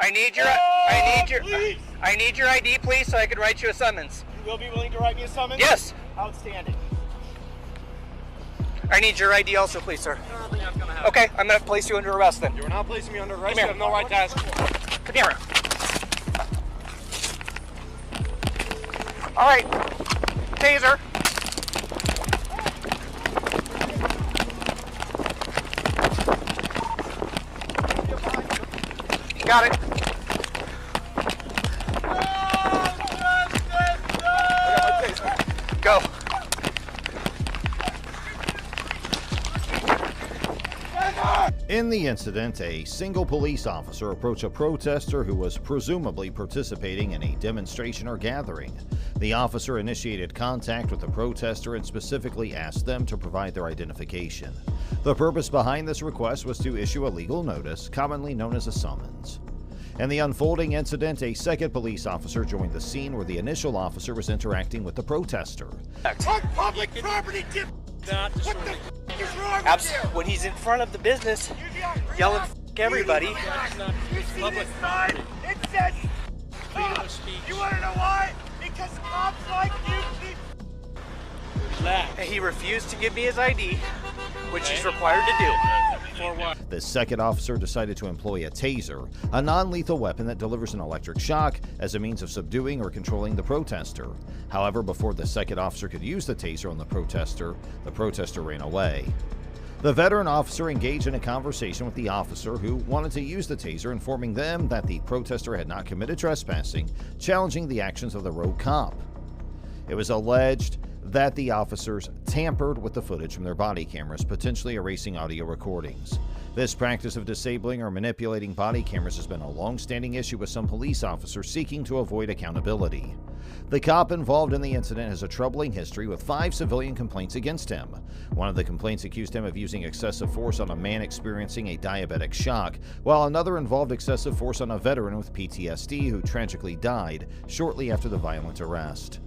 I need your ID, please, so I can write you a summons. You will be willing to write me a summons? Yes. Outstanding. I need your ID also, please, sir. I don't think that's gonna happen. Okay, I'm gonna place you under arrest then. You're not placing me under arrest. Come You have no right to ask for it. Come here. All right, taser. Got it. Go. In the incident, a single police officer approached a protester who was presumably participating in a demonstration or gathering. The officer initiated contact with the protester and specifically asked them to provide their identification. The purpose behind this request was to issue a legal notice, commonly known as a summons. In the unfolding incident, a second police officer joined the scene where the initial officer was interacting with the protester. On public property, what the f*** is wrong with you? When he's in front of the business, yelling f*** everybody. You see this sign? It says freedom of speech. You want to know why? Because cops like you. He refused to give me his ID, which he's required to do. For what? The second officer decided to employ a taser, a non-lethal weapon that delivers an electric shock, as a means of subduing or controlling the protester. However, before the second officer could use the taser on the protester ran away. The veteran officer engaged in a conversation with the officer who wanted to use the taser, informing them that the protester had not committed trespassing, challenging the actions of the rogue cop. It was alleged that the officers tampered with the footage from their body cameras, potentially erasing audio recordings. This practice of disabling or manipulating body cameras has been a long-standing issue with some police officers seeking to avoid accountability. The cop involved in the incident has a troubling history with 5 civilian complaints against him. One of the complaints accused him of using excessive force on a man experiencing a diabetic shock, while another involved excessive force on a veteran with PTSD who tragically died shortly after the violent arrest.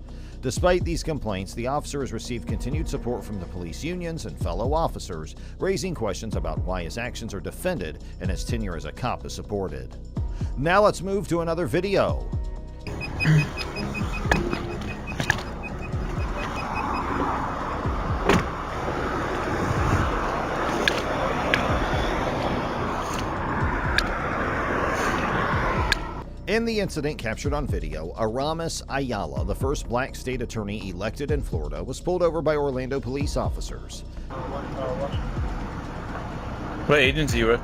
Despite these complaints, the officer has received continued support from the police unions and fellow officers, raising questions about why his actions are defended and his tenure as a cop is supported. Now let's move to another video. In the incident captured on video, Aramis Ayala, the first black state attorney elected in Florida, was pulled over by Orlando police officers. What agency are you with?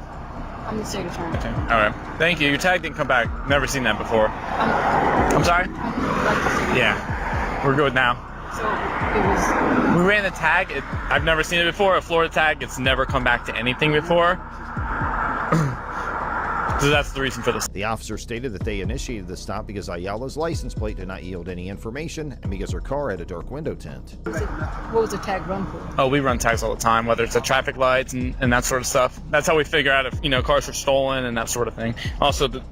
I'm the state attorney. Okay. All right. Thank you. Your tag didn't come back. Never seen that before. I'm sorry? Yeah. We're good now. So it was... We ran the tag. I've never seen it before. A Florida tag. It's never come back to anything before. So that's the reason for this. The officer stated that they initiated the stop because Ayala's license plate did not yield any information and because her car had a dark window tint. What was the tag run for? Oh, we run tags all the time, whether it's at traffic lights and that sort of stuff. That's how we figure out if, cars are stolen and that sort of thing. Also, the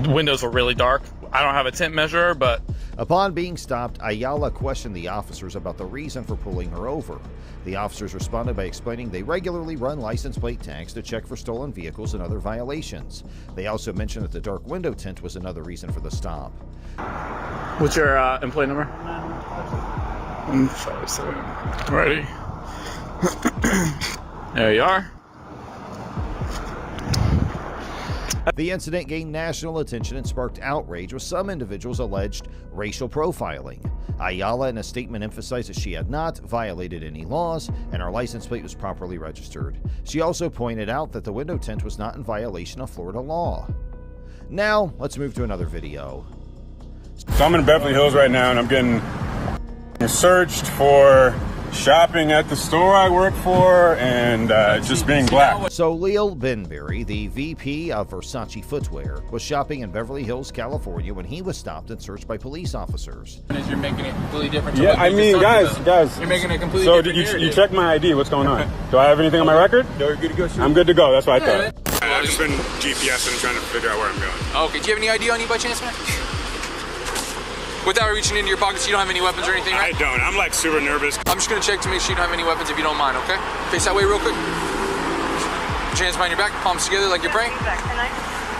windows were really dark. I don't have a tint measurer, but... Upon being stopped, Ayala questioned the officers about the reason for pulling her over. The officers responded by explaining they regularly run license plate tags to check for stolen vehicles and other violations. They also mentioned that the dark window tint was another reason for the stop. What's your employee number? 157. Ready. There you are. The incident gained national attention and sparked outrage with some individuals alleged racial profiling. Ayala in a statement emphasized that she had not violated any laws and her license plate was properly registered. She also pointed out that the window tint was not in violation of Florida law. Now, let's move to another video. So I'm in Beverly Hills right now and I'm getting searched for shopping at the store I work for and just being black. So Leal Benberry, the VP of Versace Footwear, was shopping in Beverly Hills, California when he was stopped and searched by police officers. You're making it completely different. Yeah, I mean, guys. You're making it completely so different. So you check my ID. What's going on? Do I have anything on my record? No, you're good to go. Shoot. I'm good to go. That's what I thought. I've just been GPS and trying to figure out where I'm going. Okay, do you have any ID on you by chance, man? Without reaching into your pockets, you don't have any weapons or anything, right? I don't. I'm like super nervous. I'm just gonna check to make sure you don't have any weapons if you don't mind, okay? Face that way real quick. Put your hands behind your back, palms together like you're praying.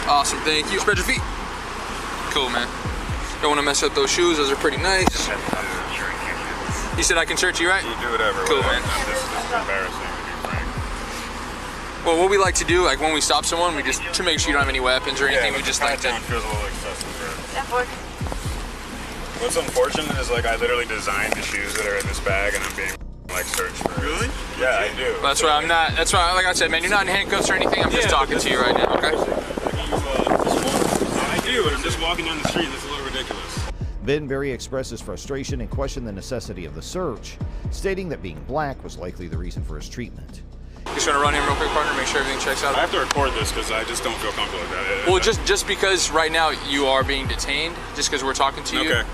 Awesome, thank you. Spread your feet. Cool, man. Don't want to mess up those shoes. Those are pretty nice. You said I can search you, right? You do whatever. Cool, man. This is embarrassing, to be frank. Well, what we like to do, like when we stop someone, we just, to make sure you don't have any weapons or anything, Yeah, we just like to... feels a little excessive for it. What's unfortunate is, like, I literally designed the shoes that are in this bag, and I'm being, like, searched for. Really? Yeah, I do. Well, that's why I'm not, that's why, like I said, man, you're not in handcuffs or anything, I'm just talking to you right now, okay? I do, but I'm just walking down the street, that's a little ridiculous. Benberry expressed his frustration and questioned the necessity of the search, stating that being black was likely the reason for his treatment. Just want to run in real quick, partner, make sure everything checks out. I have to record this because I just don't feel comfortable with that. Well, just because right now you are being detained, just because we're talking to you, Okay.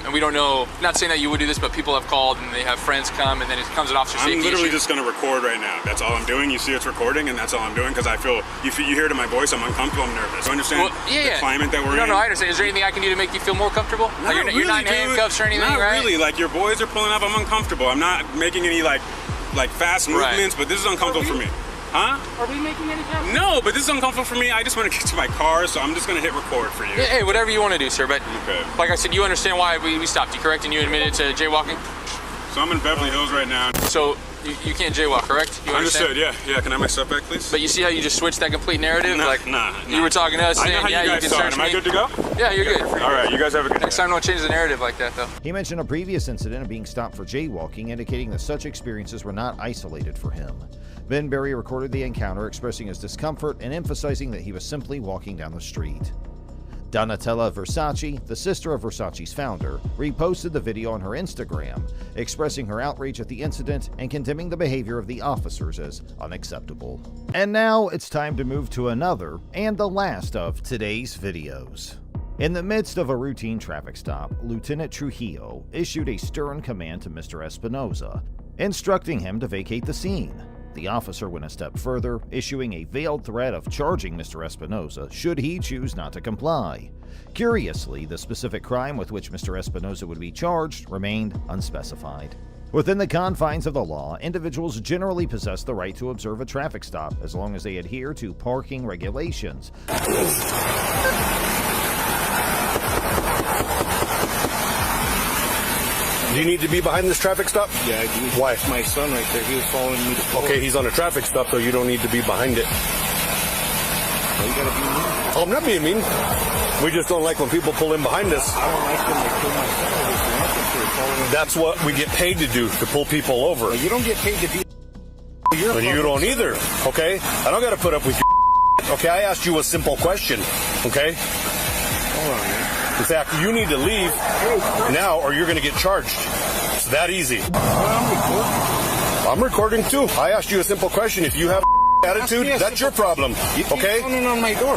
And we don't know, not saying that you would do this, but people have called and they have friends come, and then it comes an officer safety I'm literally issue. just going to record right now. That's all I'm doing. You see it's recording, and that's all I'm doing because I feel, you hear it in my voice, I'm uncomfortable, I'm nervous. You understand the climate that we're in? No, I understand. Is there anything I can do to make you feel more comfortable? Not Like you're not in handcuffs or anything, not right? Not really. Like, your boys are pulling up, I'm uncomfortable. I'm not making any, like fast movements, but this is uncomfortable for me. Huh? Are we making any comments? No, but this is uncomfortable for me. I just want to get to my car, so I'm just going to hit record for you. Yeah, hey, whatever you want to do, sir. But like I said, you understand why we stopped you, correct? And you admitted to jaywalking? So I'm in Beverly Hills right now. So you can't jaywalk, correct? You understood, yeah. Can I have my stuff back, please? But you see how you just switched that complete narrative? Nah. You were talking to us saying, I know how you guys saw it. Am I good to go? Yeah, you're good. All right, you guys have a good Next time, don't change the narrative like that, though. He mentioned a previous incident of being stopped for jaywalking, indicating that such experiences were not isolated for him. Benberry recorded the encounter, expressing his discomfort and emphasizing that he was simply walking down the street. Donatella Versace, the sister of Versace's founder, reposted the video on her Instagram, expressing her outrage at the incident and condemning the behavior of the officers as unacceptable. And now it's time to move to another and the last of today's videos. In the midst of a routine traffic stop, Lieutenant Trujillo issued a stern command to Mr. Espinoza, instructing him to vacate the scene. The officer went a step further, issuing a veiled threat of charging Mr. Espinoza should he choose not to comply. Curiously, the specific crime with which Mr. Espinoza would be charged remained unspecified. Within the confines of the law, individuals generally possess the right to observe a traffic stop as long as they adhere to parking regulations. Do you need to be behind this traffic stop? Yeah, I do. Why? My son right there, he was following me to pull. Okay, he's on a traffic stop, so you don't need to be behind it. Oh, you gotta be mean. Oh, I'm not being mean. We just don't like when people pull in behind us. I don't like them to pull my son over. There's nothing for following. That's what we get paid to do, to pull people over. Well, you don't get paid to be. And you don't either, okay? I don't gotta put up with your okay? I asked you a simple question, okay? Hold on, man. In fact, you need to leave now or you're going to get charged. It's that easy. I'm recording too. I asked you a simple question. If you have attitude, that's your problem. Okay? You pounding on my door.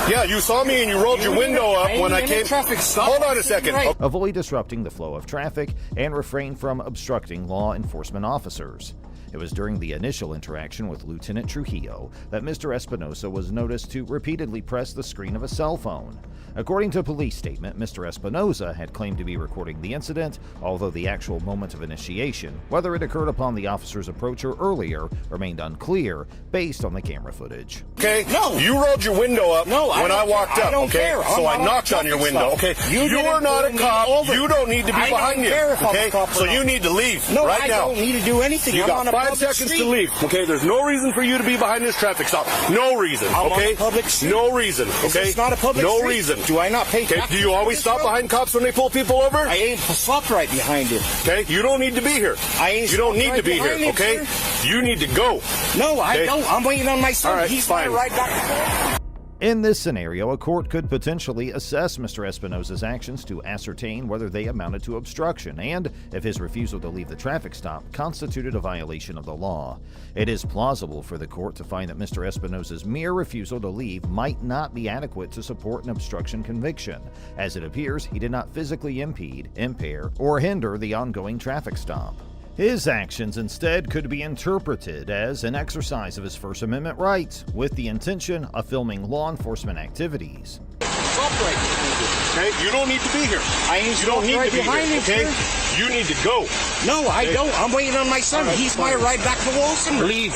Yeah, you saw me and you rolled your window up when I came. Hold on a second. Avoid disrupting the flow of traffic and refrain from obstructing law enforcement officers. It was during the initial interaction with Lieutenant Trujillo that Mr. Espinoza was noticed to repeatedly press the screen of a cell phone. According to a police statement, Mr. Espinoza had claimed to be recording the incident, although the actual moment of initiation, whether it occurred upon the officer's approach or earlier, remained unclear based on the camera footage. Okay? No. You rolled your window up when I walked up, okay? So I knocked on your window, okay? You are not a cop. You don't need to be behind me, okay? So you need to leave right now. I don't need to do anything. You got 5 seconds to leave, okay? There's no reason for you to be behind this traffic stop. No reason, okay? No reason, okay? It's not a public street. No reason. Do I not pay taxes? Okay, do you always stop behind cops when they pull people over? I ain't stopped right behind him. Okay, you don't need to be here. You don't need to be here, okay? You need to go. No, I don't. I'm waiting on my son. All right, He's fine. right back. In this scenario, a court could potentially assess Mr. Espinoza's actions to ascertain whether they amounted to obstruction and if his refusal to leave the traffic stop constituted a violation of the law. It is plausible for the court to find that Mr. Espinoza's mere refusal to leave might not be adequate to support an obstruction conviction, as it appears he did not physically impede, impair, or hinder the ongoing traffic stop. His actions instead could be interpreted as an exercise of his First Amendment rights, with the intention of filming law enforcement activities. Okay, you don't need to be here. You don't need to be here, okay? You need to go. No, I don't. I'm waiting on my son. He's my ride back to Wilson. Leave.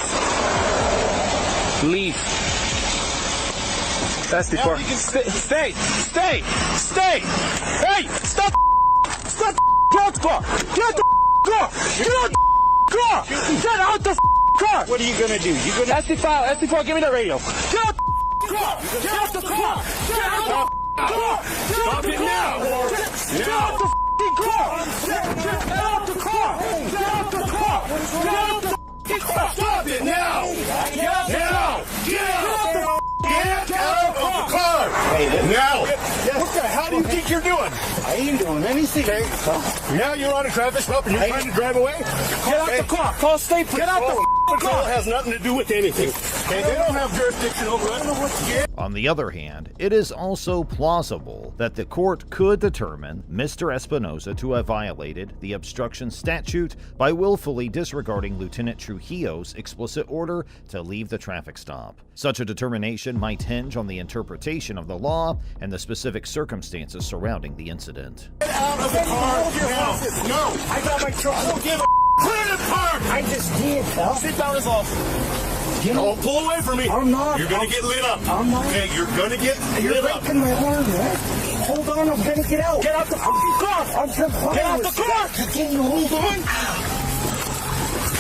That's the car. Stay! Hey! Stop! Get out the car! Get out the car! Get out the car! Get out the car! What are you gonna do? You gonna SD4, give me the radio. Get out the car! Get out the car! Get out the car! Stop it now! Get out the car! Get out the car! Get out the car! Get out the car! Stop it now! Now! Get out! Get out of the car! Now! What the hell do you think you're doing? I ain't doing anything. Okay. Now you're on a traffic stop and you're trying to drive away? Get out the car! Call state police! Get out the Patrol has nothing to do with anything. Okay, they don't have jurisdiction over it. I don't know what you get. On the other hand, it is also plausible that the court could determine Mr. Espinosa to have violated the obstruction statute by willfully disregarding Lieutenant Trujillo's explicit order to leave the traffic stop. Such a determination might hinge on the interpretation of the law and the specific circumstances surrounding the incident. Get out of the car now. No. I got my truck. Don't give a clear the park. I just did, pal. Sit down as off. Don't pull away from me. I'm not. You're going to get lit up. I'm not. Okay, you're going to get You're lit up. breaking my arm, man. Hold on, I'm gonna get out. Get out the car! I'm complying. Get out the car! Can you hold on?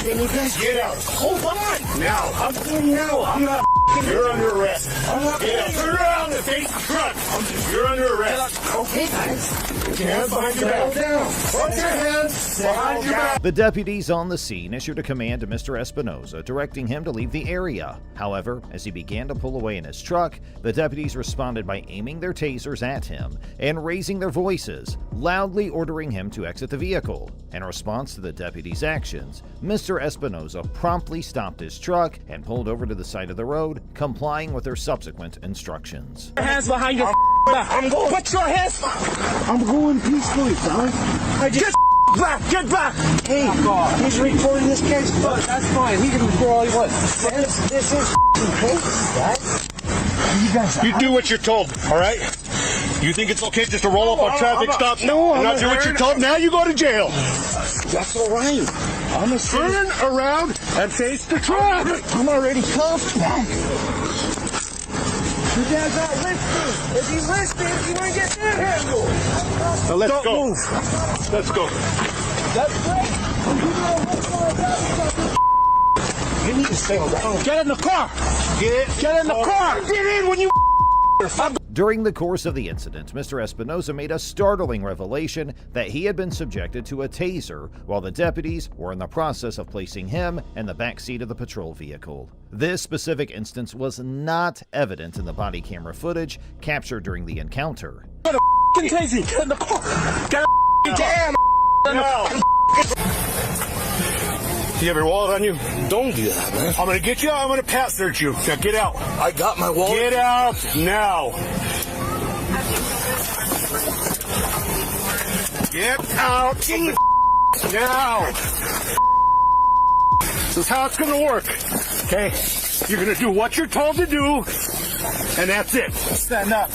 Can you guys Get out. hold on? Now. I'm getting out. I'm not. You're under arrest. I'm not. Get out. Turn around and face the truck. You're under arrest. Okay, guys. Put your hands behind your Settle back. down. Put your hands behind your back. The deputies on the scene issued a command to Mr. Espinosa directing him to leave the area. However, as he began to pull away in his truck, the deputies responded by aiming their tasers at him and raising their voices, loudly ordering him to exit the vehicle. In response to the deputies' actions, Mr. Espinosa promptly stopped his truck and pulled over to the side of the road, complying with their subsequent instructions. Hands behind your back. I'm going. Put your hands. I'm going peacefully, pal. Get back. Get back. Hey, he's recording this case. That's fine. He can record all he wants. This is case, guys. You guys. You do what you're told, all right? You think it's okay just to roll up a traffic stop No, and I'm not do what you're told? Now you go to jail. That's all right. I'm a Turn around and face the truck. I'm already cuffed, man. You guys not listening. If you listen, you ain't get manhandled. Now let's Don't go. move. Let's go. That's great. You need to stay around. Get in the car. Get in the car. Get in when you. During the course of the incident, Mr. Espinosa made a startling revelation that he had been subjected to a taser while the deputies were in the process of placing him in the back seat of the patrol vehicle. This specific instance was not evident in the body camera footage captured during the encounter. Get a tasing. Get in the car. Get a damn. Do you have your wallet on you? Don't do that, man. I'm gonna get you out. I'm gonna pass search you. Now get out. I got my wallet. Get out now. Get out now. This is how it's gonna work. Okay? You're gonna do what you're told to do, and that's it. Stand up.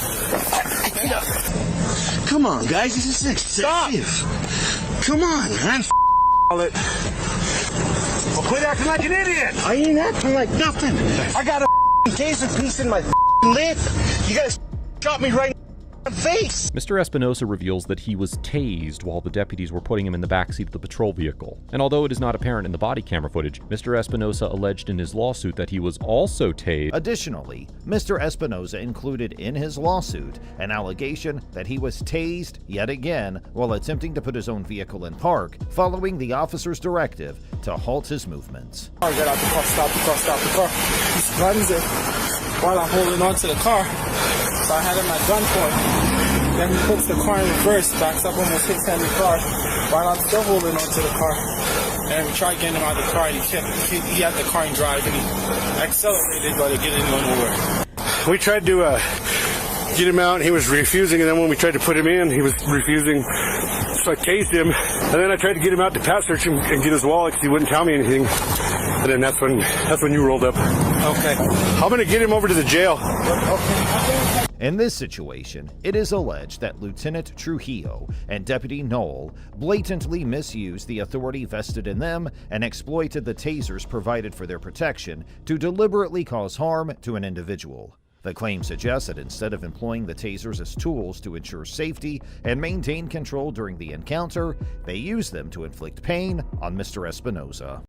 Come on, guys. This is excessive. Come on, man. Well, quit acting like an idiot. I ain't acting like nothing. I got a taser piece in my lip. You guys shot me right in the face. Mr. Espinosa reveals that he was tased while the deputies were putting him in the backseat of the patrol vehicle. And although it is not apparent in the body camera footage, Mr. Espinosa alleged in his lawsuit that he was also tased. Additionally, Mr. Espinosa included in his lawsuit an allegation that he was tased yet again while attempting to put his own vehicle in park, following the officer's directive to halt his movements. I get out the car, stop the car. He runs it while I'm holding on to the car. So I had him at gunpoint. Then he puts the car in reverse, backs up almost hits Henry's car while I'm still holding on to the car. And we tried getting him out of the car and he had the car in drive and he accelerated, but it didn't go nowhere. We tried to get him out, and he was refusing, and then when we tried to put him in, he was refusing. So I tased him, and then I tried to get him out to pat search him and get his wallet because he wouldn't tell me anything. And then that's when you rolled up. Okay. I'm gonna get him over to the jail. Okay. In this situation, it is alleged that Lieutenant Trujillo and Deputy Knoll blatantly misused the authority vested in them and exploited the tasers provided for their protection to deliberately cause harm to an individual. The claim suggests that instead of employing the tasers as tools to ensure safety and maintain control during the encounter, they used them to inflict pain on Mr. Espinosa.